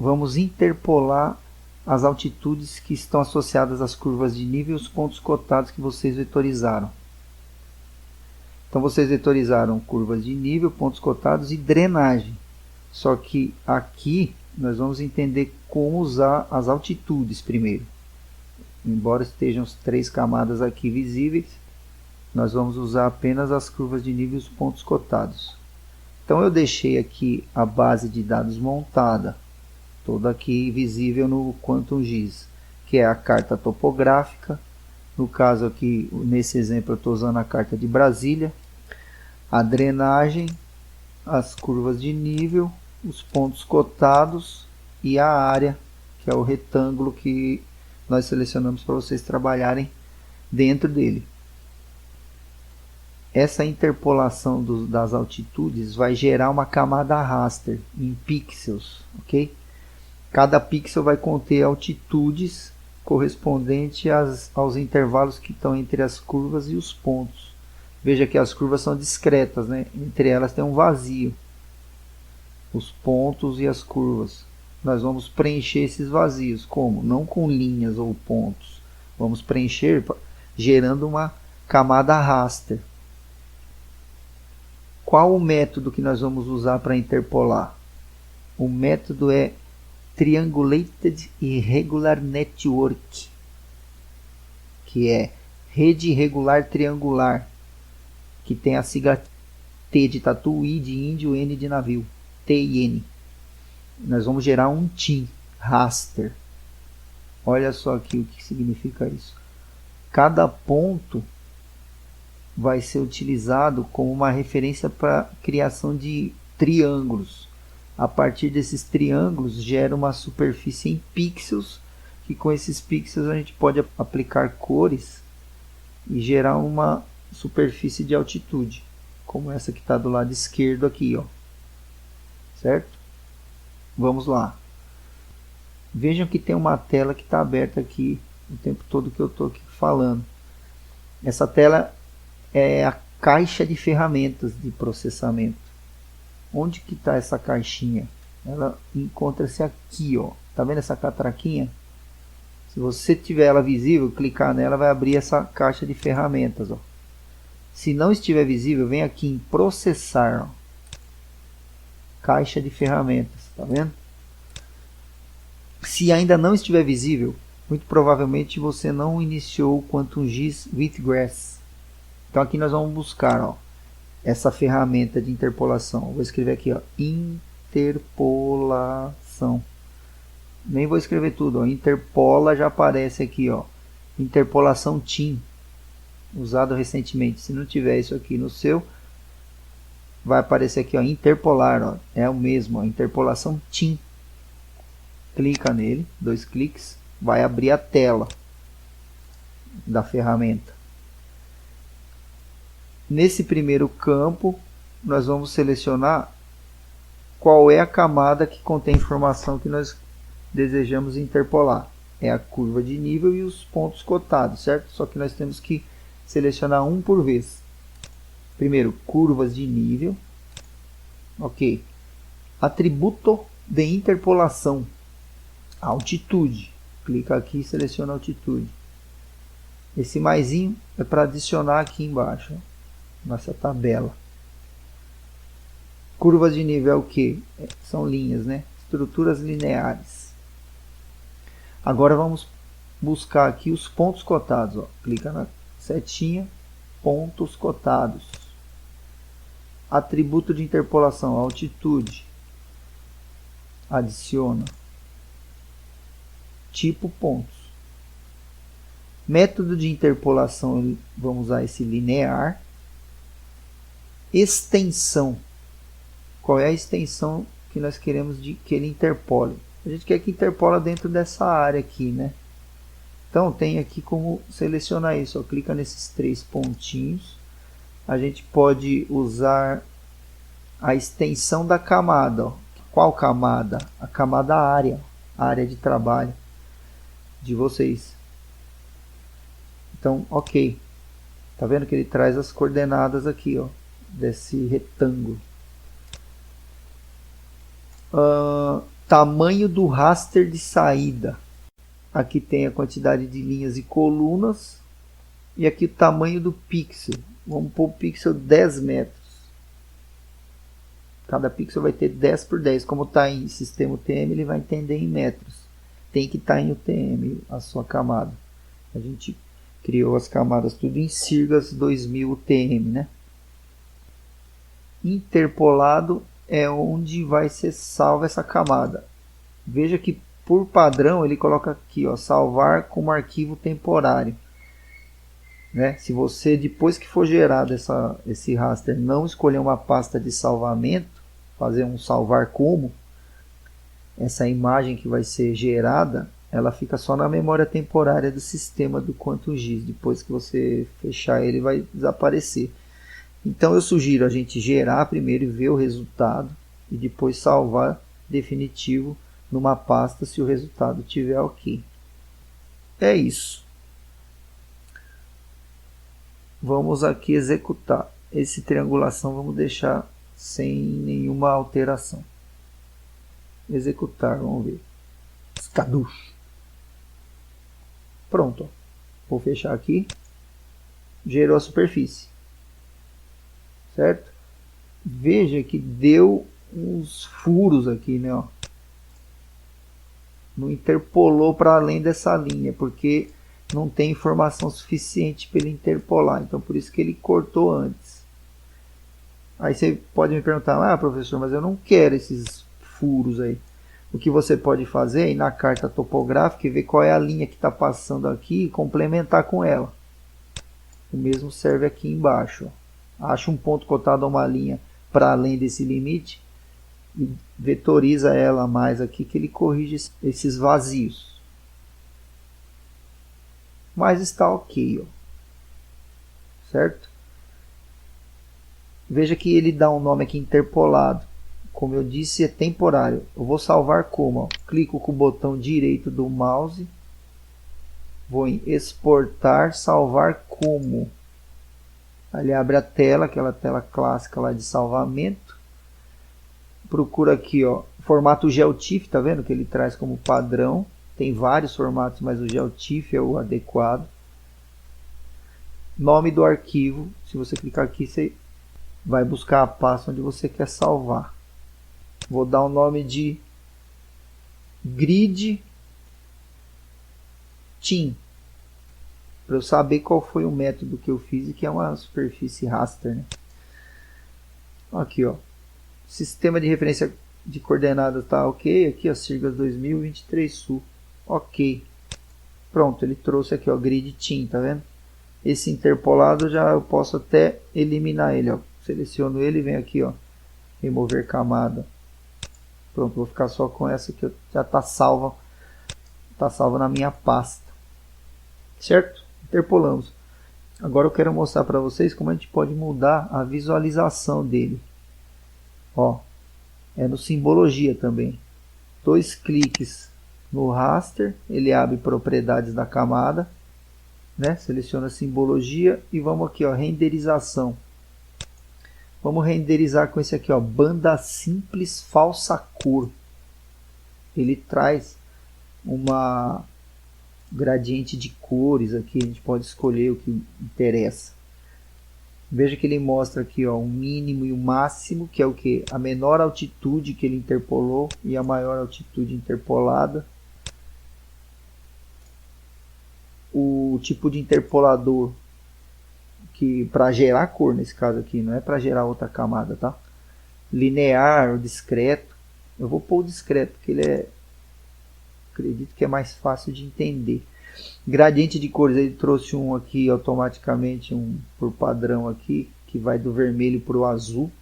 vamos interpolar as altitudes que estão associadas às curvas de nível e os pontos cotados que vocês vetorizaram. Então vocês vetorizaram curvas de nível, pontos cotados e drenagem. Só que aqui nós vamos entender como usar as altitudes primeiro. Embora estejam as 3 camadas aqui visíveis, nós vamos usar apenas as curvas de nível e os pontos cotados. Então eu deixei aqui a base de dados montada, toda aqui visível no QuantumGIS, que é a carta topográfica. No caso aqui, nesse exemplo, eu estou usando a carta de Brasília, a drenagem, as curvas de nível, os pontos cotados e a área, que é o retângulo que nós selecionamos para vocês trabalharem dentro dele. Essa interpolação das altitudes vai gerar uma camada raster em pixels, ok? Cada pixel vai conter altitudes correspondentes aos intervalos que estão entre as curvas e os pontos. Veja que as curvas são discretas, né? Entre elas tem um vazio. Os pontos e as curvas. Nós vamos preencher esses vazios. Como? Não com linhas ou pontos. Vamos preencher gerando uma camada raster. Qual o método que nós vamos usar para interpolar? O método é Triangulated Irregular Network, que é rede irregular triangular, que tem a sigla T de tatu, I de índio, N de navio, T e N. Nós vamos gerar um TIM, raster. Olha só aqui o que significa isso. Cada ponto vai ser utilizado como uma referência para a criação de triângulos. A partir desses triângulos gera uma superfície em pixels, que com esses pixels a gente pode aplicar cores e gerar uma superfície de altitude, como essa que está do lado esquerdo aqui, ó. Certo? Vamos lá. Vejam que tem uma tela que está aberta aqui o tempo todo que eu estou aqui falando. Essa tela é a caixa de ferramentas de processamento. Onde que está essa caixinha? Ela encontra-se aqui, ó. Tá vendo essa catraquinha? Se você tiver ela visível, clicar nela vai abrir essa caixa de ferramentas, ó. Se não estiver visível, vem aqui em processar, ó. Caixa de ferramentas, tá vendo? Se ainda não estiver visível, muito provavelmente você não iniciou o QuantumGIS Wheatgrass. Então aqui nós vamos buscar, ó, essa ferramenta de interpolação. Eu vou escrever aqui, ó, interpolação. Nem vou escrever tudo, ó. Interpola já aparece aqui, ó. Interpolação TIM, usado recentemente. Se não tiver isso aqui no seu, vai aparecer aqui, ó, interpolar, ó. É o mesmo, ó, interpolação TIM. Clica nele, 2 cliques, vai abrir a tela da ferramenta. Nesse primeiro campo, nós vamos selecionar qual é a camada que contém a informação que nós desejamos interpolar. É a curva de nível e os pontos cotados, certo? Só que nós temos que selecionar um por vez. Primeiro, curvas de nível. Ok. Atributo de interpolação. Altitude. Clica aqui e seleciona a altitude. Esse maisinho é para adicionar aqui embaixo, nossa tabela. Curvas de nível é o que? São linhas, né? Estruturas lineares. Agora vamos buscar aqui os pontos cotados, ó. Clica na setinha, pontos cotados. Atributo de interpolação, altitude. Adiciona. Tipo pontos. Método de interpolação, vamos usar esse linear. Extensão. Qual é a extensão que nós queremos que ele interpole? A gente quer que interpola dentro dessa área aqui, né? Então tem aqui como selecionar isso. Ó. Clica nesses 3 pontinhos. A gente pode usar a extensão da camada. Ó. Qual camada? A camada área. A área de trabalho de vocês. Então, ok. Tá vendo que ele traz as coordenadas aqui, ó, desse retângulo. tamanho do raster de saída. Aqui tem a quantidade de linhas e colunas. E aqui o tamanho do pixel. Vamos pôr o pixel 10 metros. Cada pixel vai ter 10 por 10. Como está em sistema UTM, ele vai entender em metros. Tem que estar em UTM a sua camada. A gente criou as camadas tudo em Sirgas 2000 UTM, né? Interpolado é onde vai ser salva essa camada. Veja que por padrão ele coloca aqui, ó, salvar como arquivo temporário. Né? Se você, depois que for gerado esse raster, não escolher uma pasta de salvamento, fazer um salvar como, essa imagem que vai ser gerada, ela fica só na memória temporária do sistema do QuantumGIS. Depois que você fechar ele, vai desaparecer. Então eu sugiro a gente gerar primeiro e ver o resultado, e depois salvar definitivo numa pasta se o resultado estiver ok. É isso. Vamos aqui executar. Esse triangulação vamos deixar sem nenhuma alteração. Executar, vamos ver. Escaducho. Pronto. Vou fechar aqui. Gerou a superfície. Certo? Veja que deu uns furos aqui, né? Ó. Não interpolou para além dessa linha, porque não tem informação suficiente para ele interpolar. Então, por isso que ele cortou antes. Aí você pode me perguntar, professor, mas eu não quero esses furos aí. O que você pode fazer é ir na carta topográfica e ver qual é a linha que está passando aqui e complementar com ela. O mesmo serve aqui embaixo. Acha um ponto cotado a uma linha para além desse limite e vetoriza ela mais aqui, que ele corrige esses vazios. Mas está ok, ó. Certo? Veja que ele dá um nome aqui interpolado. Como eu disse, é temporário. Eu vou salvar como? Ó. Clico com o botão direito do mouse. Vou em exportar, salvar como. Aí ele abre a tela, aquela tela clássica lá de salvamento. Procura aqui, ó, formato GeoTIFF, tá vendo que ele traz como padrão. Tem vários formatos, mas o GeoTIFF é o adequado. Nome do arquivo. Se você clicar aqui, você vai buscar a pasta onde você quer salvar. Vou dar o nome de Grid Team, para eu saber qual foi o método que eu fiz e que é uma superfície raster, né? Aqui, ó, sistema de referência de coordenadas tá ok. Aqui, ó, Sirgas 2023 Sul, ok. Pronto, ele trouxe aqui, ó, Grid Team, tá vendo? Esse interpolado já eu posso até eliminar ele, ó. Seleciono ele e venho aqui, ó, remover camada. Pronto, vou ficar só com essa que já está salva na minha pasta. Certo? Interpolamos. Agora eu quero mostrar para vocês como a gente pode mudar a visualização dele. Ó, é no simbologia também. 2 cliques no raster, ele abre propriedades da camada, né? Seleciona simbologia e vamos aqui, ó, renderização. Vamos renderizar com esse aqui, ó, banda simples falsa cor. Ele traz uma gradiente de cores aqui, a gente pode escolher o que interessa. Veja que ele mostra aqui, ó, o mínimo e o máximo, que é o que? A menor altitude que ele interpolou e a maior altitude interpolada. O tipo de interpolador, que para gerar cor nesse caso aqui, não é para gerar outra camada, tá? Linear ou discreto. Eu vou pôr o discreto, porque ele é, acredito que é mais fácil de entender. Gradiente de cores, ele trouxe um aqui automaticamente, um por padrão aqui, que vai do vermelho para o azul.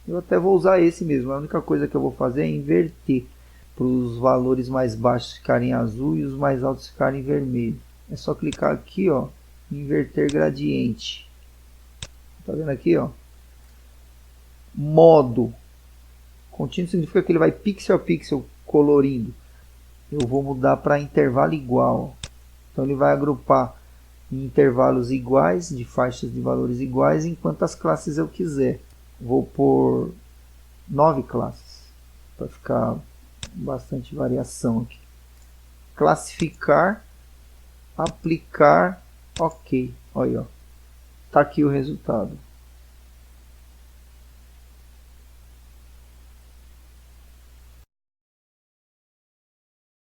Eu até vou usar esse mesmo. A única coisa que eu vou fazer é inverter, para os valores mais baixos ficarem azul e os mais altos ficarem vermelho. É só clicar aqui, ó, inverter gradiente. Tá vendo aqui, ó? Modo contínuo significa que ele vai pixel a pixel colorindo. Eu vou mudar para intervalo igual. Então ele vai agrupar em intervalos iguais, de faixas de valores iguais, em quantas classes eu quiser. Vou pôr 9 classes para ficar bastante variação aqui. Classificar, aplicar, ok. Olha, ó. Tá aqui o resultado.